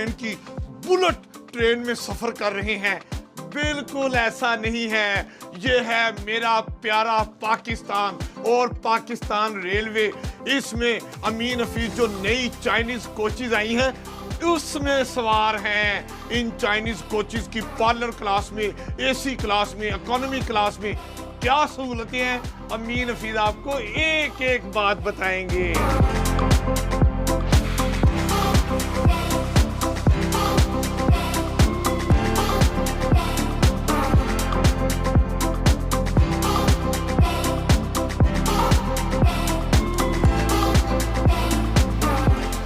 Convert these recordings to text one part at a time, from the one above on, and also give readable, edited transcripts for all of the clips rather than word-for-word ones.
Train की bullet train में सफर कर रहे हैं। बिल्कुल ऐसा नहीं है, ये है मेरा प्यारा पाकिस्तान और पाकिस्तान रेलवे। इसमें अमीन हफीज जो नई चाइनीज कोचेज आई हैं उसमें सवार हैं। इन चाइनीज कोचेज की पार्लर क्लास में, एसी क्लास में, इकोनॉमी क्लास में क्या सहूलतें हैं, अमीन हफीज आपको एक एक बात बताएंगे।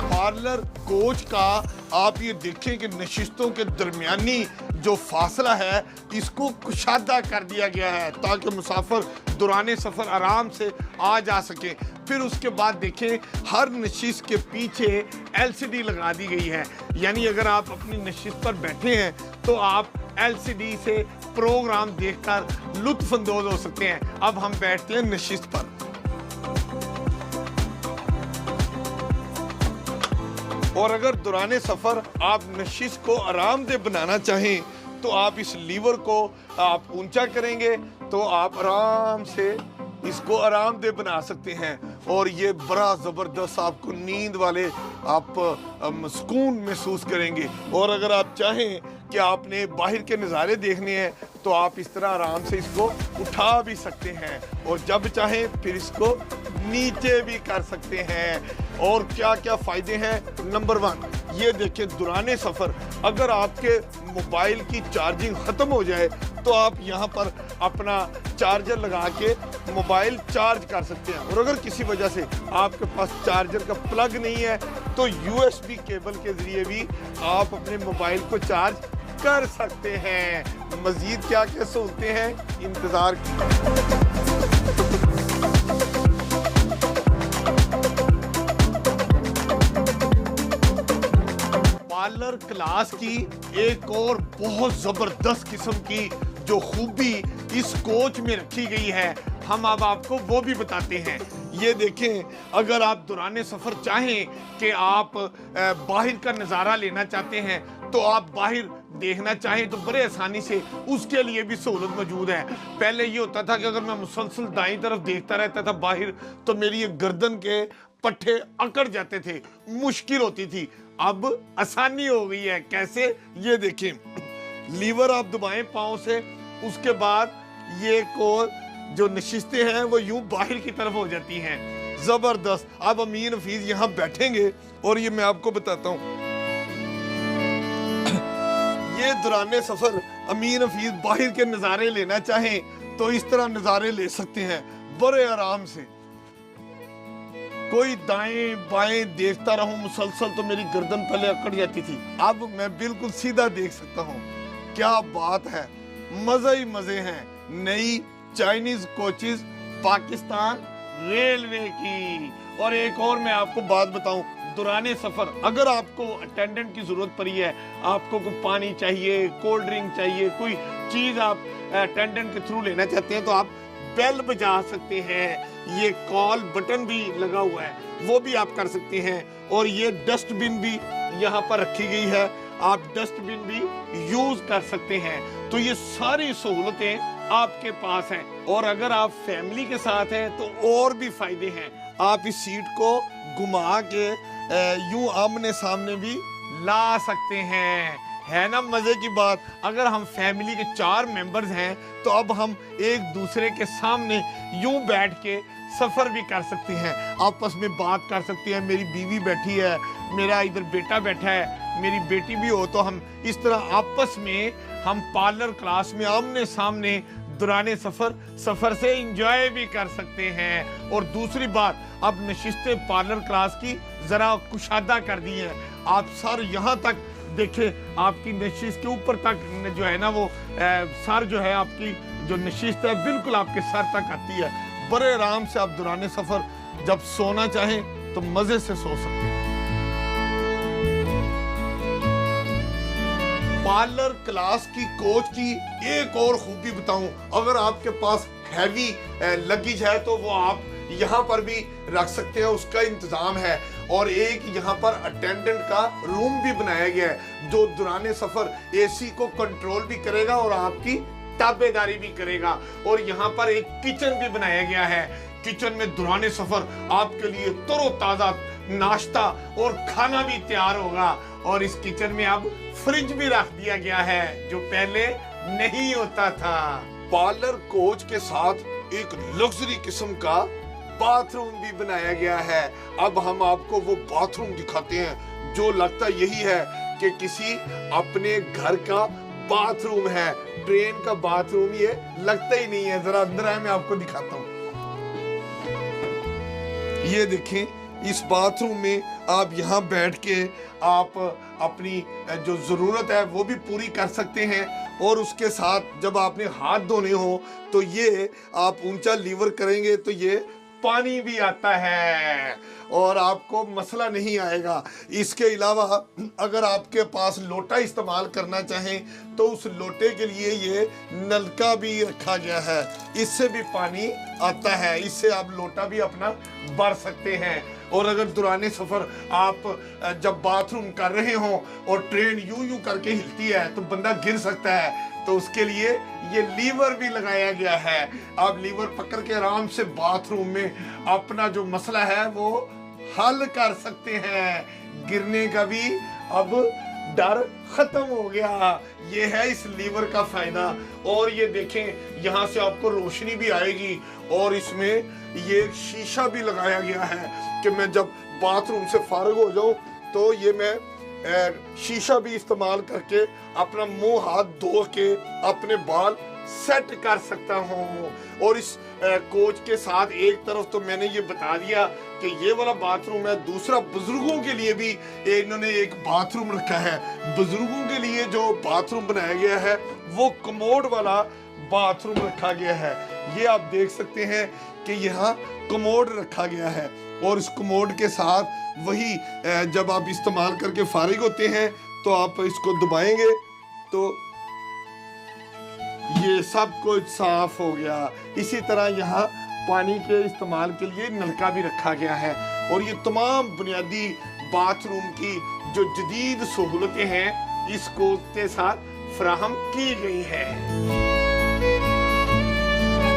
पार्लर कोच का आप ये देखें कि नशिस्तों के दरमियानी जो फासला है इसको कुशादा कर दिया गया है ताकि मुसाफिर दौरान सफ़र आराम से आ जा सके। फिर उसके बाद देखें हर नशिस्त के पीछे एलसीडी लगा दी गई है, यानी अगर आप अपनी नशिस्त पर बैठे हैं तो आप एलसीडी से प्रोग्राम देखकर लुत्फ अंदोज हो सकते हैं। अब हम बैठते हैं नशिस्त पर। और अगर दौरान सफ़र आप नशिस्त को आरामदेह बनाना चाहें तो आप इस लीवर को आप ऊंचा करेंगे तो आप आराम से इसको आरामदेह बना सकते हैं और ये बड़ा ज़बरदस्त आपको नींद वाले आप सुकून महसूस करेंगे। और अगर आप चाहें कि आपने बाहर के नज़ारे देखने हैं तो आप इस तरह आराम से इसको उठा भी सकते हैं और जब चाहें फिर इसको नीचे भी कर सकते हैं। और क्या क्या फ़ायदे हैं? नंबर 1, ये देखें दौरान सफ़र अगर आपके मोबाइल की चार्जिंग ख़त्म हो जाए तो आप यहाँ पर अपना चार्जर लगा के मोबाइल चार्ज कर सकते हैं। और अगर किसी वजह से आपके पास चार्जर का प्लग नहीं है तो यूएसबी केबल के ज़रिए भी आप अपने मोबाइल को चार्ज कर सकते हैं। मज़ीद क्या क्या सहूलतें हैं, इंतज़ार कीजिए। पार्लर क्लास की एक और बहुत ज़बरदस्त किस्म की जो खूबी इस कोच में रखी गई है हम अब आपको वो भी बताते हैं। ये देखें, अगर आप दौरान सफ़र चाहें कि आप बाहर का नज़ारा लेना चाहते हैं तो आप बाहर देखना चाहें तो बड़े आसानी से उसके लिए भी सहूलत मौजूद है। पहले ये होता था कि अगर मैं मुसलसल दाईं तरफ देखता रहता था बाहर तो मेरी ये गर्दन के पट्टे अकड़ जाते थे, मुश्किल होती थी। अब आसानी हो गई है। कैसे? ये देखें, लीवर आप दबाएं पाँव से, उसके बाद ये को जो नशिस्तें हैं वो यूं बाहर की तरफ हो जाती हैं। जबरदस्त। अब अमीन हफीज यहाँ बैठेंगे और ये मैं आपको बताता हूँ। ये दौरान सफर अमीन हफीज बाहर के नज़ारे लेना चाहें तो इस तरह नज़ारे ले सकते हैं बड़े आराम से। कोई दाएं बाएं देखता रहूं मुसलसल तो मेरी गर्दन पहले अकड़ जाती थी, अब मैं बिल्कुल सीधा देख सकता हूं। क्या बात है, मजे ही मजे हैं। नई चाइनीज कोचेज पाकिस्तान रेलवे की। और एक और मैं आपको बात बताऊं, दौरान सफर अगर आपको अटेंडेंट की जरूरत पड़ी है, आपको कोई पानी चाहिए, कोल्ड ड्रिंक चाहिए, कोई चीज आप अटेंडेंट के थ्रू लेना चाहते हैं तो आप बेल बजा सकते हैं। ये कॉल बटन भी लगा हुआ है, वो भी आप कर सकते हैं। और ये डस्टबिन भी यहाँ पर रखी गई है, आप डस्टबिन भी यूज कर सकते हैं। तो ये सारी सहूलतें आपके पास हैं। और अगर आप फैमिली के साथ हैं तो और भी फायदे हैं। आप इस सीट को घुमा के यूं आमने सामने भी ला सकते हैं। है ना मजे की बात? अगर हम फैमिली के 4 मेंबर्स हैं तो अब हम एक दूसरे के सामने यूं बैठ के सफर भी कर सकते हैं, आपस में बात कर सकते हैं। मेरी बीवी बैठी है, मेरा इधर बेटा बैठा है, मेरी बेटी भी हो, तो हम इस तरह आपस में हम पार्लर क्लास में आमने सामने दौरान सफर से एंजॉय भी कर सकते हैं। और दूसरी बात, अब नशिस्तें पार्लर क्लास की जरा कुशादा कर दी है। आप सर यहाँ तक देखें, आपकी नशिस्त के ऊपर तक जो है ना वो सर जो है आपकी जो नशिस्त है बिल्कुल आपके सर तक आती है। बड़े आराम से आप दौरान सफर जब सोना चाहें तो मजे से सो सकते हैं। पार्लर क्लास की कोच की एक और खूबी बताऊं, अगर आपके पास हैवी लगेज है तो वो आप यहाँ पर भी रख सकते हैं, उसका इंतजाम है। और एक यहाँ पर अटेंडेंट का रूम भी बनाया गया है जो दौरान सफर एसी को कंट्रोल भी करेगा और आपकी ताबेदारी भी करेगा। और यहाँ पर एक किचन भी बनाया गया है। किचन में दौरान सफर आपके लिए तरोताजा नाश्ता और खाना भी तैयार होगा। और इस किचन में अब फ्रिज भी रख दिया गया है जो पहले नहीं होता था। पार्लर कोच के साथ एक लग्जरी किस्म का बाथरूम भी बनाया गया है। अब हम आपको वो बाथरूम दिखाते हैं जो लगता यही है कि किसी अपने घर का बाथरूम है। ट्रेन का बाथरूम ये लगता ही नहीं है। जरा अंदर आए, मैं आपको दिखाता हूँ। ये देखें, इस बाथरूम में आप यहाँ बैठ के आप अपनी जो जरूरत है वो भी पूरी कर सकते हैं। और उसके साथ जब आपने हाथ धोने हो तो ये आप ऊंचा लीवर करेंगे तो ये पानी भी आता है और आपको मसला नहीं आएगा। इसके अलावा अगर आपके पास लोटा इस्तेमाल करना चाहें तो उस लोटे के लिए ये नलका भी रखा गया है, इससे भी पानी आता है। इससे आप लोटा भी अपना भर सकते हैं। और अगर दौरान सफर आप जब बाथरूम कर रहे हो और ट्रेन यूं करके हिलती है तो बंदा गिर सकता है, तो उसके लिए ये लीवर भी लगाया गया है। आप लीवर पकड़ के आराम से बाथरूम में अपना जो मसला है वो हल कर सकते हैं। गिरने का भी अब डर खत्म हो गया। ये है इस लीवर का फायदा। और ये देखें, यहाँ से आपको रोशनी भी आएगी और इसमें ये एक शीशा भी लगाया गया है कि मैं जब बाथरूम से फारिग हो जाऊं तो ये मैं शीशा भी इस्तेमाल करके अपना मुंह हाथ धो के अपने बाल सेट कर सकता हूँ। और इस कोच के साथ एक तरफ तो मैंने ये बता दिया कि ये वाला बाथरूम है, दूसरा बुजुर्गों के लिए भी इन्होंने एक बाथरूम रखा है। बुजुर्गों के लिए जो बाथरूम बनाया गया है वो कमोड वाला बाथरूम रखा गया है। ये आप देख सकते हैं कि यहाँ कमोड रखा गया है और इस कमोड के साथ वही जब आप इस्तेमाल करके फारिग होते हैं तो आप इसको दबाएंगे तो ये सब कुछ साफ हो गया। इसी तरह यहाँ पानी के इस्तेमाल के लिए नलका भी रखा गया है। और ये तमाम बुनियादी बाथरूम की जो जदीद सहूलतें हैं इस कोच के साथ फराहम की गई हैं।